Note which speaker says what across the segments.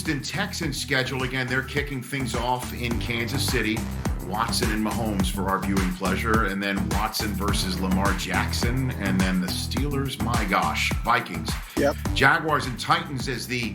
Speaker 1: Houston Texans schedule, again, they're kicking things off in Kansas City. Watson and Mahomes for our viewing pleasure, and then Watson versus Lamar Jackson, and then the Steelers, my gosh, Vikings.
Speaker 2: Yep.
Speaker 1: Jaguars and Titans as the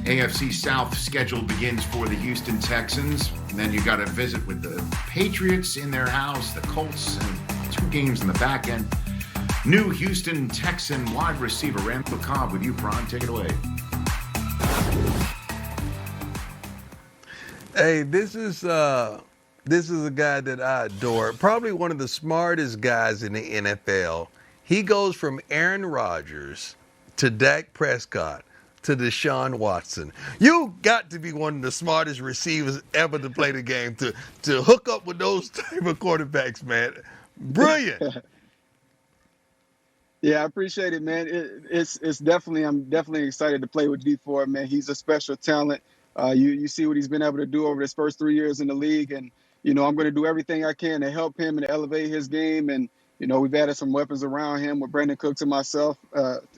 Speaker 1: AFC South schedule begins for the Houston Texans. And then you got to visit with the Patriots in their house, the Colts, and 2 games in the back end. New Houston Texan wide receiver Randall Cobb with you, Prime. Take it away.
Speaker 3: Hey, this is a guy that I adore. Probably one of the smartest guys in the NFL. He goes from Aaron Rodgers to Dak Prescott to Deshaun Watson. You got to be one of the smartest receivers ever to play the game to hook up with those type of quarterbacks, man. Brilliant.
Speaker 2: Yeah, I appreciate it, man. It's definitely, I'm definitely excited to play with D4, man. He's a special talent. You see what he's been able to do over his first 3 years in the league, and I'm going to do everything I can to help him and to elevate his game. And we've added some weapons around him with Brandon Cooks and myself,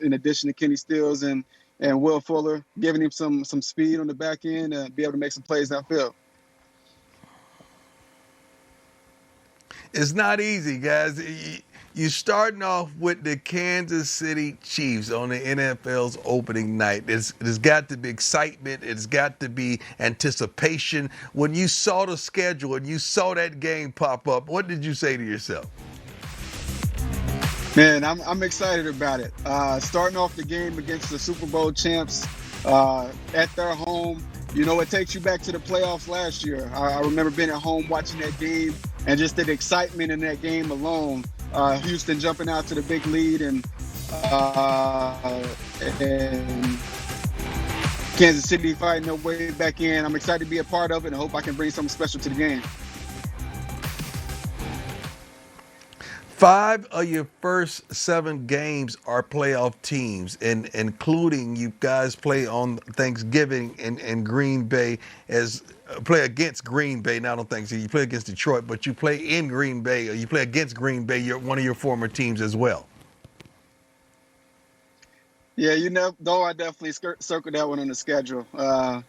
Speaker 2: in addition to Kenny Stills and Will Fuller, giving him some speed on the back end and be able to make some plays downfield.
Speaker 3: It's not easy, guys. You're starting off with the Kansas City Chiefs on the NFL's opening night. There's got to be excitement. It's got to be anticipation. When you saw the schedule and you saw that game pop up, what did you say to yourself?
Speaker 2: Man, I'm excited about it. Starting off the game against the Super Bowl champs at their home. It takes you back to the playoffs last year. I remember being at home watching that game and just the excitement in that game alone. Houston jumping out to the big lead and Kansas City fighting their way back in. I'm excited to be a part of it and I hope I can bring something special to the game.
Speaker 3: 5 of your first 7 games are playoff teams, and including you guys play on Thanksgiving in Green Bay play against Green Bay, not on Thanksgiving. You play against Detroit, but you play in Green Bay, or you play against Green Bay, one of your former teams as well.
Speaker 2: Yeah, though I definitely circled that one on the schedule. I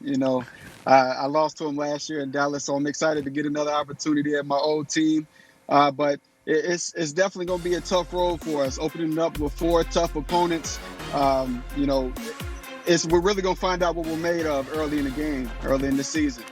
Speaker 2: lost to him last year in Dallas, so I'm excited to get another opportunity at my old team. But it's definitely going to be a tough road for us, opening up with 4 tough opponents. We're really going to find out what we're made of early in the game, early in the season.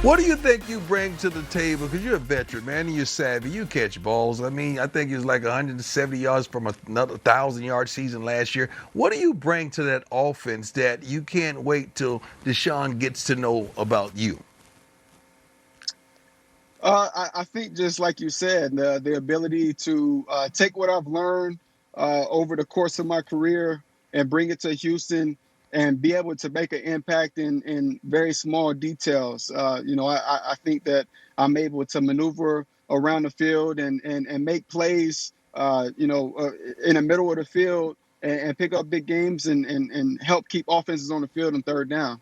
Speaker 3: What do you think you bring to the table? Because you're a veteran, man, and you're savvy. You catch balls. I mean, I think it was like 170 yards from another 1,000-yard season last year. What do you bring to that offense that you can't wait till Deshaun gets to know about you?
Speaker 2: I think just like you said, the ability to take what I've learned over the course of my career and bring it to Houston and be able to make an impact in very small details. I think that I'm able to maneuver around the field and make plays, in the middle of the field and pick up big games and help keep offenses on the field on third down.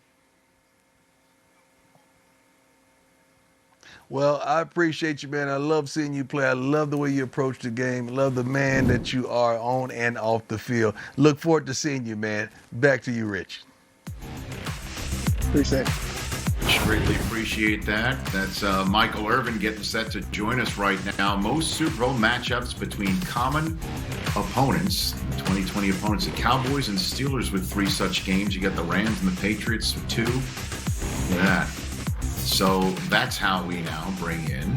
Speaker 3: Well, I appreciate you, man. I love seeing you play. I love the way you approach the game. I love the man that you are on and off the field. Look forward to seeing you, man. Back to you, Rich.
Speaker 2: Appreciate it.
Speaker 1: Greatly appreciate that. That's Michael Irvin getting set to join us right now. Most Super Bowl matchups between common opponents, 2020 opponents, the Cowboys and Steelers with 3 such games. You got the Rams and the Patriots with 2. Look at that. So that's how we now bring in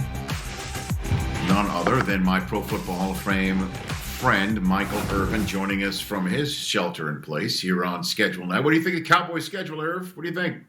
Speaker 1: none other than my Pro Football Hall of Fame friend, Michael Irvin, joining us from his shelter in place here on Schedule Night. What do you think of Cowboys schedule, Irv? What do you think?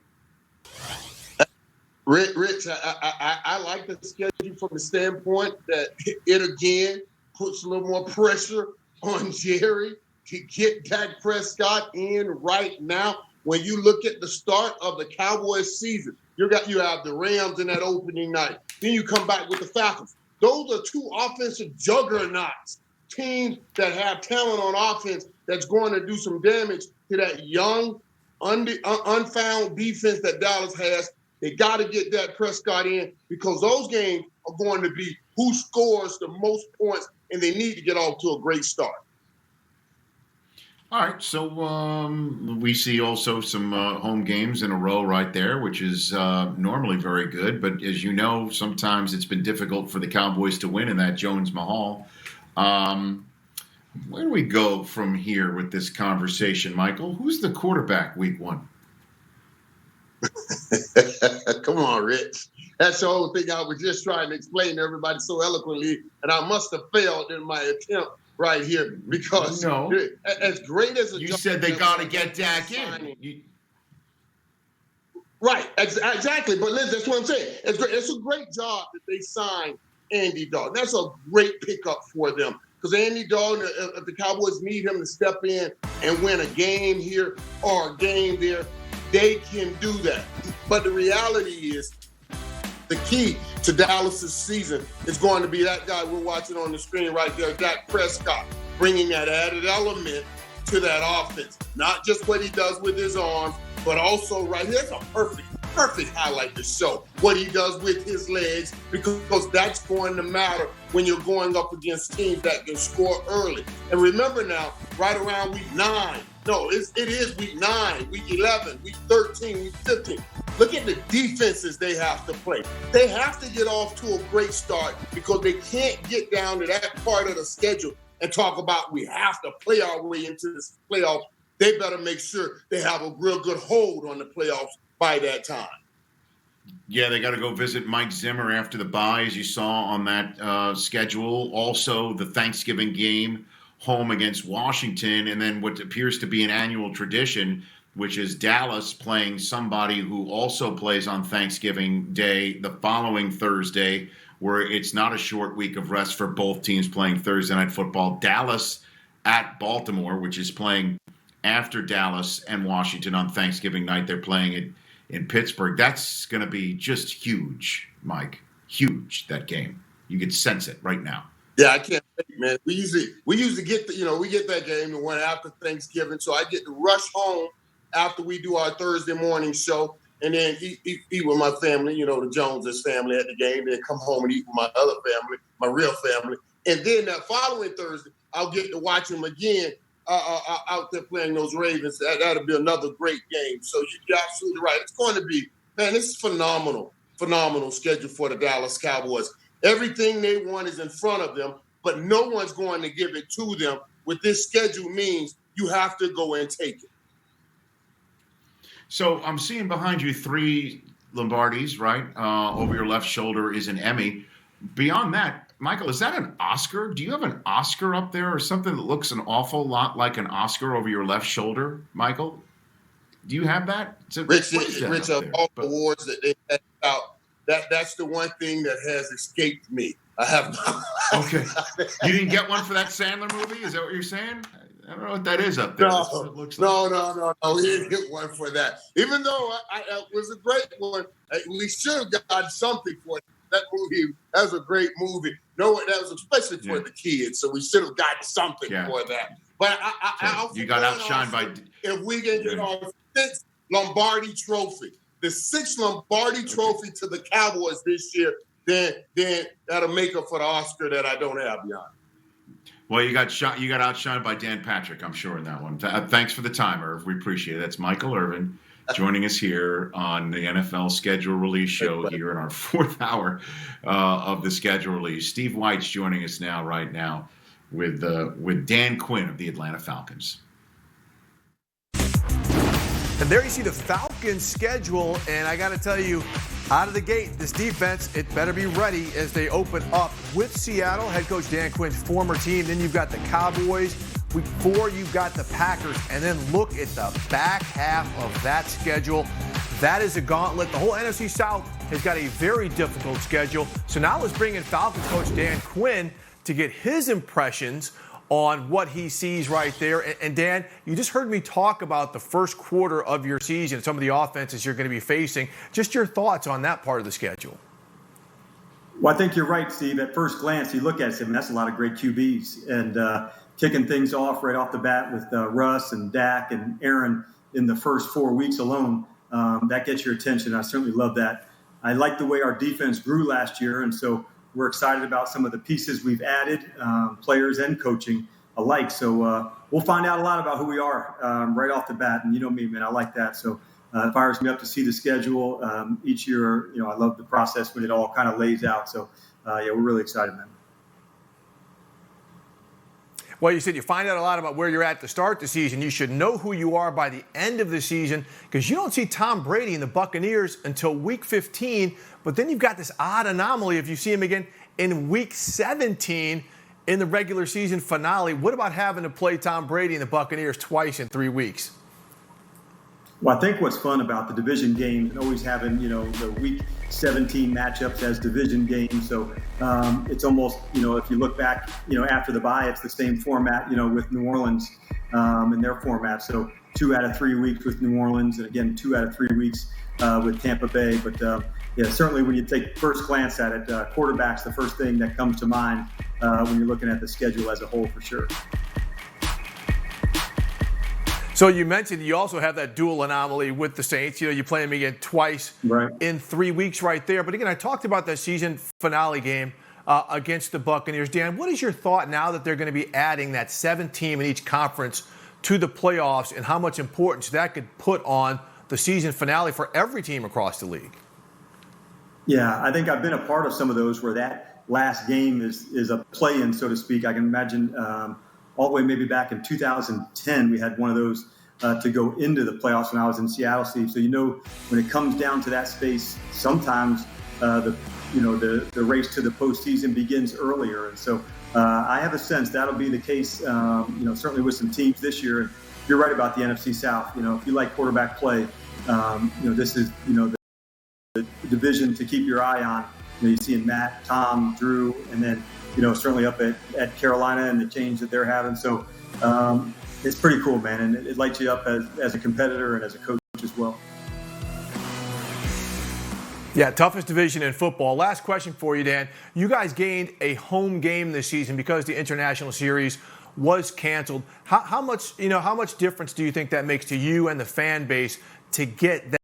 Speaker 4: Rich, I like the schedule from the standpoint that it again puts a little more pressure on Jerry to get Dak Prescott in right now. When you look at the start of the Cowboys season, you have the Rams in that opening night. Then you come back with the Falcons. Those are 2 offensive juggernauts, teams that have talent on offense that's going to do some damage to that young, unfound defense that Dallas has. They got to get that Prescott in because those games are going to be who scores the most points, and they need to get off to a great start.
Speaker 1: All right, so we see also some home games in a row right there, which is normally very good. But as you know, sometimes it's been difficult for the Cowboys to win in that Jones Mahal. Where do we go from here with this conversation, Michael? Who's the quarterback week 1?
Speaker 4: Come on, Rich. That's the whole thing I was just trying to explain to everybody so eloquently, and I must have failed in my attempt right here because as great as
Speaker 1: you said they got to get Dak in.
Speaker 4: Right, exactly. But listen, that's what I'm saying. It's a great job that they signed Andy Dalton. That's a great pickup for them because Andy Dalton, if the Cowboys need him to step in and win a game here or a game there, they can do that. But the reality is, the key to Dallas's season is going to be that guy we're watching on the screen right there, Dak Prescott, bringing that added element to that offense. Not just what he does with his arms, but also right here's a perfect highlight to show what he does with his legs, because that's going to matter when you're going up against teams that can score early. And remember now, right around week 9, it is week 9, week 11, week 13, week 15. Look at the defenses they have to play. They have to get off to a great start because they can't get down to that part of the schedule and talk about we have to play our way into this playoff. They better make sure they have a real good hold on the playoffs by that time.
Speaker 1: Yeah, they got to go visit Mike Zimmer after the bye, as you saw on that schedule. Also, the Thanksgiving game home against Washington, and then what appears to be an annual tradition, which is Dallas playing somebody who also plays on Thanksgiving Day the following Thursday, where it's not a short week of rest for both teams playing Thursday Night Football. Dallas at Baltimore, which is playing after Dallas and Washington on Thanksgiving night. They're playing it in Pittsburgh. That's going to be just huge, Mike. Huge, that game. You can sense it right now.
Speaker 4: Yeah, I can't wait, man. We usually get we get that game the one after Thanksgiving, so I get to rush home after we do our Thursday morning show, and then eat with my family, the Joneses family at the game, then come home and eat with my other family, my real family. And then that following Thursday, I'll get to watch them again out there playing those Ravens. That'll be another great game. So you're absolutely right. It's going to be, man, this is phenomenal schedule for the Dallas Cowboys. Everything they want is in front of them, but no one's going to give it to them. What this schedule means, you have to go and take it.
Speaker 1: So I'm seeing behind you 3 Lombardis, right? Over your left shoulder is an Emmy. Beyond that, Michael, is that an Oscar? Do you have an Oscar up there or something that looks an awful lot like an Oscar over your left shoulder, Michael? Do you have that?
Speaker 4: Rich, of all the awards that they had out, that's the one thing that has escaped me. I have not.
Speaker 1: Okay. You didn't get one for that Sandler movie? Is that what you're saying? I don't know what that is up there.
Speaker 4: No. We didn't get one for that. Even though it was a great one, we should have got something for it. That movie, that was a great movie. No, that was especially for the kids, so we should have gotten something for that. But
Speaker 1: you got outshined by.
Speaker 4: If we can get our 6th Lombardi Trophy, the 6th Lombardi Trophy to the Cowboys this year, then that'll make up for the Oscar that I don't have, Jan.
Speaker 1: Well, you got outshined by Dan Patrick, I'm sure, in that one. Thanks for the time, Irv. We appreciate it. That's Michael Irvin joining us here on the NFL Schedule Release Show here in our 4th hour of the schedule release. Steve White's joining us right now with Dan Quinn of the Atlanta Falcons.
Speaker 5: And there you see the Falcons schedule, and I got to tell you, out of the gate, this defense, it better be ready as they open up with Seattle, head coach Dan Quinn's former team. Then you've got the Cowboys. Week 4, you've got the Packers. And then look at the back half of that schedule. That is a gauntlet. The whole NFC South has got a very difficult schedule. So now let's bring in Falcons coach Dan Quinn to get his impressions on what he sees right there. And Dan, you just heard me talk about the first quarter of your season, some of the offenses you're going to be facing. Just your thoughts on that part of the schedule.
Speaker 6: Well, I think you're right, Steve. At first glance, you look at it and that's a lot of great QBs. And kicking things off right off the bat with Russ and Dak and Aaron in the first 4 weeks alone, that gets your attention. I certainly love that. I like the way our defense grew last year, and so we're excited about some of the pieces we've added, players and coaching alike. So we'll find out a lot about who we are right off the bat. And you know me, man, I like that. So it fires me up to see the schedule each year. I love the process when it all kind of lays out. So yeah, we're really excited, man.
Speaker 5: Well, you said you find out a lot about where you're at to start the season. You should know who you are by the end of the season, because you don't see Tom Brady and the Buccaneers until week 15. But then you've got this odd anomaly if you see him again in week 17 in the regular season finale. What about having to play Tom Brady and the Buccaneers twice in 3 weeks?
Speaker 6: Well, I think what's fun about the division games and always having, the week 17 matchups as division games. So it's almost, if you look back, after the bye, it's the same format, with New Orleans and their format. So 2 out of 3 weeks with New Orleans, and again, 2 out of 3 weeks with Tampa Bay. But yeah, certainly when you take first glance at it, quarterback's the first thing that comes to mind when you're looking at the schedule as a whole, for sure.
Speaker 5: So you mentioned you also have that dual anomaly with the Saints. You play them again twice in 3 weeks right there. But again, I talked about that season finale game against the Buccaneers. Dan, what is your thought now that they're going to be adding that 7 team in each conference to the playoffs, and how much importance that could put on the season finale for every team across the league?
Speaker 6: Yeah, I think I've been a part of some of those where that last game is a play-in, so to speak. I can imagine all the way maybe back in 2010, we had one of those to go into the playoffs when I was in Seattle, Steve. So when it comes down to that space, sometimes the race to the postseason begins earlier. And so I have a sense that'll be the case. Certainly with some teams this year. And you're right about the NFC South. If you like quarterback play, this is the division to keep your eye on. You see in Matt, Tom, Drew, and then certainly up at Carolina and the change that they're having. So it's pretty cool, man, and it lights you up as a competitor and as a coach as well.
Speaker 5: Yeah, toughest division in football. Last question for you, Dan. You guys gained a home game this season because the international series was canceled. How much difference do you think that makes to you and the fan base to get that